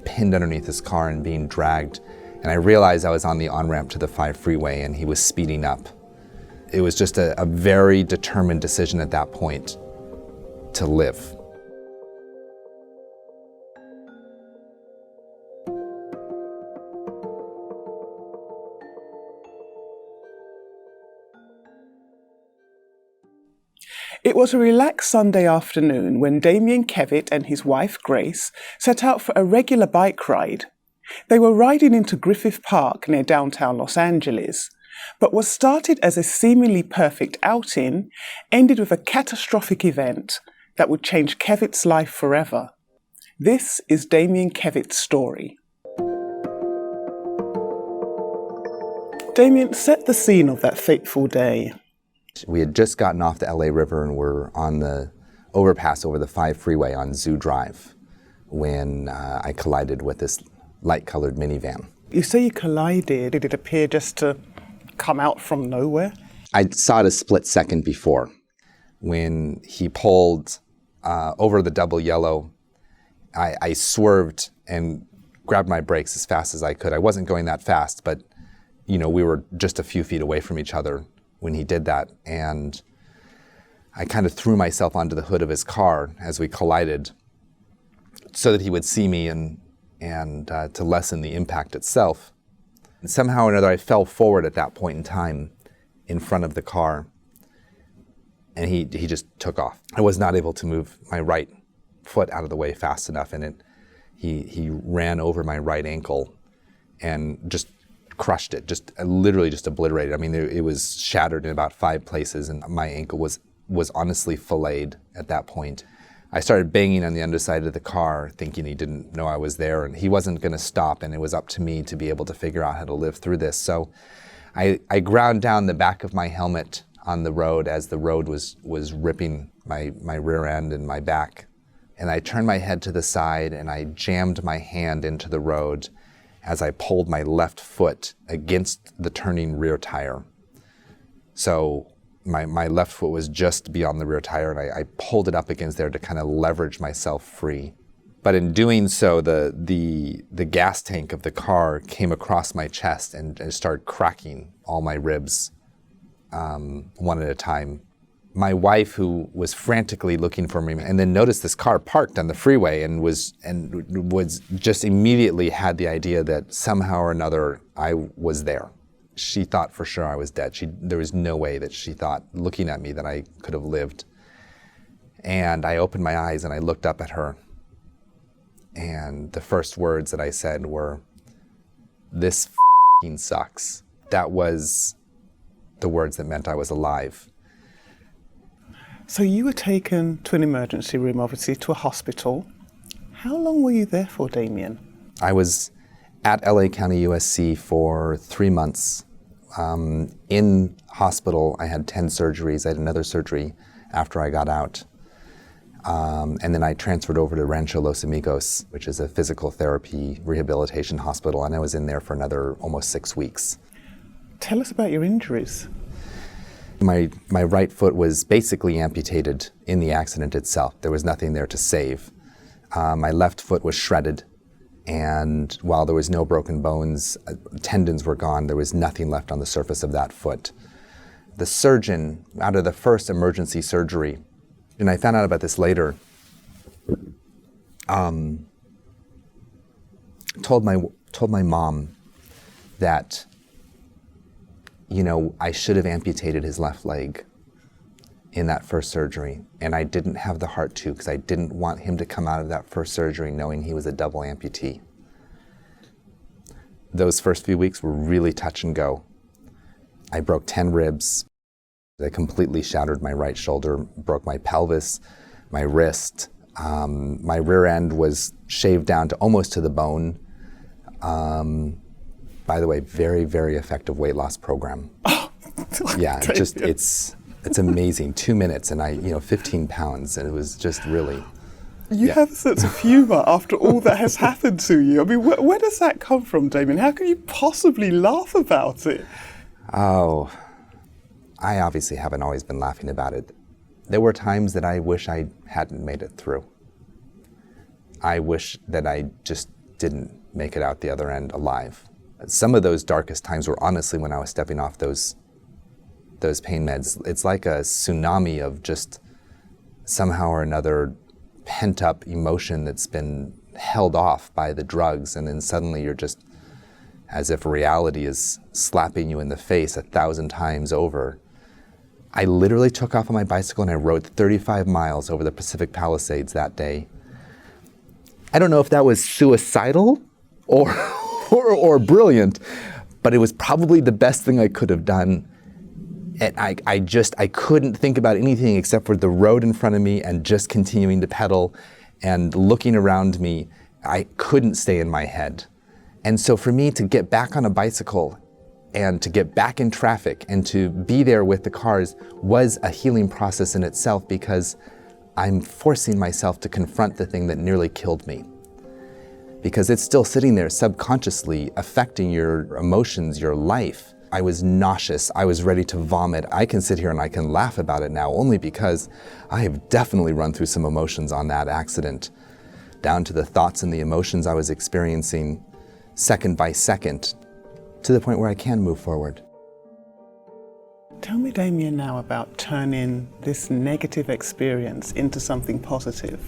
pinned underneath his car and being dragged. And I realized I was on the on-ramp to the 5 freeway and he was speeding up. It was just a very determined decision at that point to live. It was a relaxed Sunday afternoon when Damian Kevitt and his wife Grace set out for a regular bike ride. They were riding into Griffith Park near downtown Los Angeles, but what started as a seemingly perfect outing ended with a catastrophic event that would change Kevitt's life forever. This is Damian Kevitt's story. Damian, set the scene of that fateful day. We had just gotten off the LA River and were on the overpass over the 5 freeway on Zoo Drive when I collided with this light-colored minivan. You say you collided. Did it appear just to come out from nowhere? I saw it a split second before. When he pulled over the double yellow, I swerved and grabbed my brakes as fast as I could. I wasn't going that fast, but we were just a few feet away from each other when he did that, and I kind of threw myself onto the hood of his car as we collided so that he would see me and to lessen the impact itself. And somehow or another, I fell forward at that point in time in front of the car, and he just took off. I was not able to move my right foot out of the way fast enough, and he ran over my right ankle and just crushed it, literally just obliterated. I mean, it was shattered in about 5 places, and my ankle was honestly filleted at that point. I started banging on the underside of the car, thinking he didn't know I was there, and he wasn't going to stop, and it was up to me to be able to figure out how to live through this. So I ground down the back of my helmet on the road as the road was ripping my rear end and my back. And I turned my head to the side, and I jammed my hand into the road as I pulled my left foot against the turning rear tire. So my left foot was just beyond the rear tire, and I pulled it up against there to kind of leverage myself free. But in doing so, the gas tank of the car came across my chest and started cracking all my ribs one at a time. My wife, who was frantically looking for me, and then noticed this car parked on the freeway and was just immediately had the idea that somehow or another I was there. She thought for sure I was dead. There was no way that she thought, looking at me, that I could have lived. And I opened my eyes and I looked up at her. And the first words that I said were, "This f***ing sucks." That was the words that meant I was alive. So you were taken to an emergency room, obviously, to a hospital. How long were you there for, Damian? I was at LA County USC for 3 months. In hospital, I had 10 surgeries. I had another surgery after I got out. And then I transferred over to Rancho Los Amigos, which is a physical therapy rehabilitation hospital, and I was in there for another almost 6 weeks. Tell us about your injuries. My right foot was basically amputated in the accident itself. There was nothing there to save. My left foot was shredded, and while there was no broken bones, tendons were gone, there was nothing left on the surface of that foot. The surgeon, out of the first emergency surgery, and I found out about this later, told my mom that, I should have amputated his left leg in that first surgery, and I didn't have the heart to, because I didn't want him to come out of that first surgery knowing he was a double amputee. Those first few weeks were really touch and go. I broke 10 ribs. I completely shattered my right shoulder, broke my pelvis, my wrist. My rear end was shaved down to almost to the bone. By the way, very, very effective weight loss program. Oh, yeah, it's amazing. 2 minutes and 15 pounds, and it was just really. You have a sense of humour after all that has happened to you. I mean, where does that come from, Damian? How can you possibly laugh about it? Oh, I obviously haven't always been laughing about it. There were times that I wish I hadn't made it through. I wish that I just didn't make it out the other end alive. Some of those darkest times were honestly when I was stepping off those pain meds. It's like a tsunami of just somehow or another pent-up emotion that's been held off by the drugs, and then suddenly you're just as if reality is slapping you in the face 1,000 times over. I literally took off on my bicycle and I rode 35 miles over the Pacific Palisades that day. I don't know if that was suicidal or brilliant, but it was probably the best thing I could have done. And I couldn't think about anything except for the road in front of me and just continuing to pedal and looking around me. I couldn't stay in my head. And so for me to get back on a bicycle and to get back in traffic and to be there with the cars was a healing process in itself, because I'm forcing myself to confront the thing that nearly killed me. Because it's still sitting there subconsciously affecting your emotions, your life. I was nauseous, I was ready to vomit. I can sit here and I can laugh about it now only because I have definitely run through some emotions on that accident, down to the thoughts and the emotions I was experiencing second by second, to the point where I can move forward. Tell me, Damian, now about turning this negative experience into something positive.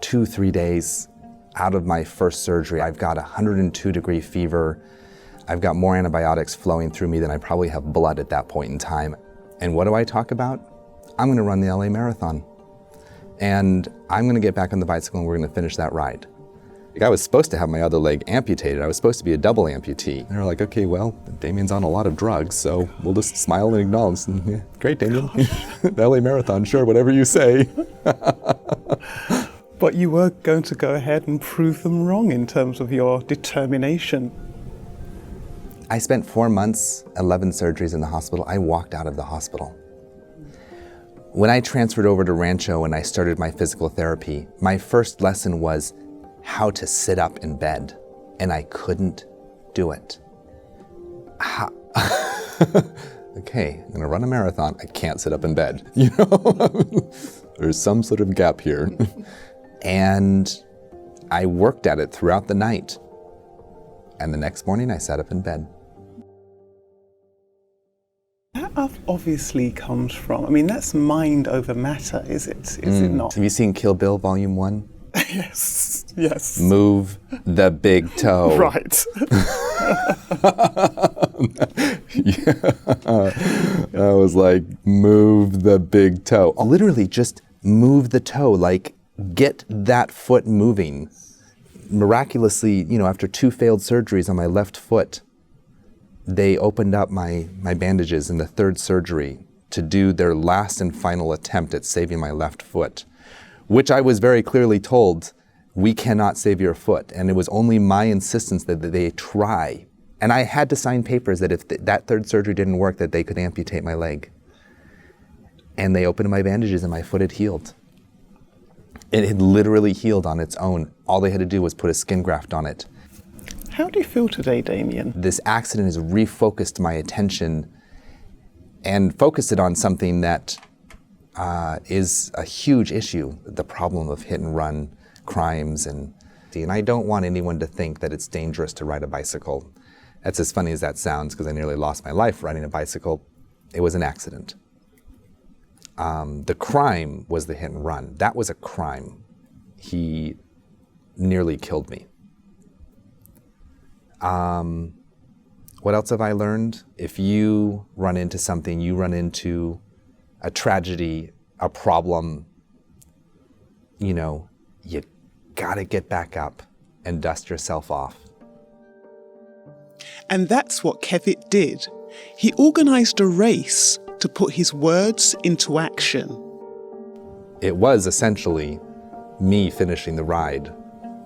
2-3 days out of my first surgery, I've got 102-degree fever. I've got more antibiotics flowing through me than I probably have blood at that point in time. And what do I talk about? I'm gonna run the LA Marathon. And I'm gonna get back on the bicycle and we're gonna finish that ride. I was supposed to have my other leg amputated. I was supposed to be a double amputee. They were like, okay, well, Damian's on a lot of drugs, so we'll just smile and acknowledge. And, yeah, great, Damian. The LA Marathon, sure, whatever you say. But you were going to go ahead and prove them wrong in terms of your determination. I spent 4 months, 11 surgeries in the hospital. I walked out of the hospital. When I transferred over to Rancho and I started my physical therapy, my first lesson was how to sit up in bed, and I couldn't do it. Okay, I'm gonna run a marathon. I can't sit up in bed, you know? There's some sort of gap here. And I worked at it throughout the night. And the next morning I sat up in bed. That obviously comes from, I mean, that's mind over matter, is it? Is it not? Have you seen Kill Bill Volume 1? Yes, yes. Move the big toe. Right. I was like, move the big toe. Literally just move the toe, like get that foot moving. Miraculously, you know, after 2 failed surgeries on my left foot, they opened up my bandages in the 3rd surgery to do their last and final attempt at saving my left foot, which I was very clearly told, we cannot save your foot. And it was only my insistence that they try. And I had to sign papers that if that 3rd surgery didn't work, that they could amputate my leg. And they opened my bandages and my foot had healed. It had literally healed on its own. All they had to do was put a skin graft on it. How do you feel today, Damian? This accident has refocused my attention and focused it on something that is a huge issue, the problem of hit and run crimes. And I don't want anyone to think that it's dangerous to ride a bicycle. That's as funny as that sounds, because I nearly lost my life riding a bicycle. It was an accident. The crime was the hit and run. That was a crime. He nearly killed me. What else have I learned? If you run into something, you run into a tragedy, a problem, you know, you gotta get back up and dust yourself off. And that's what Kevitt did. He organised a race to put his words into action. It was essentially me finishing the ride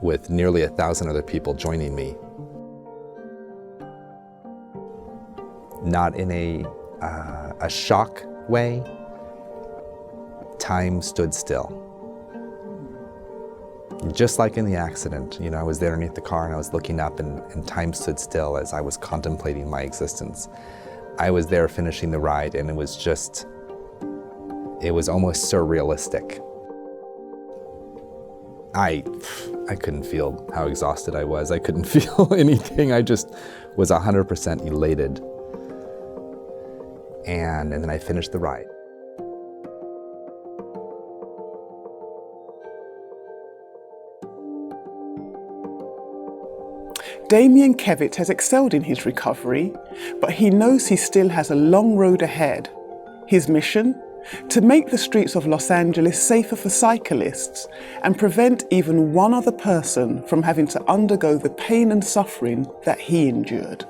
with nearly 1,000 other people joining me. Not in a shock way. Time stood still. Just like in the accident, you know, I was there underneath the car and I was looking up and time stood still as I was contemplating my existence. I was there finishing the ride and it was almost surrealistic. I couldn't feel how exhausted I was. I couldn't feel anything. I just was 100% elated. And then I finished the ride. Damian Kevitt has excelled in his recovery, but he knows he still has a long road ahead. His mission? To make the streets of Los Angeles safer for cyclists and prevent even one other person from having to undergo the pain and suffering that he endured.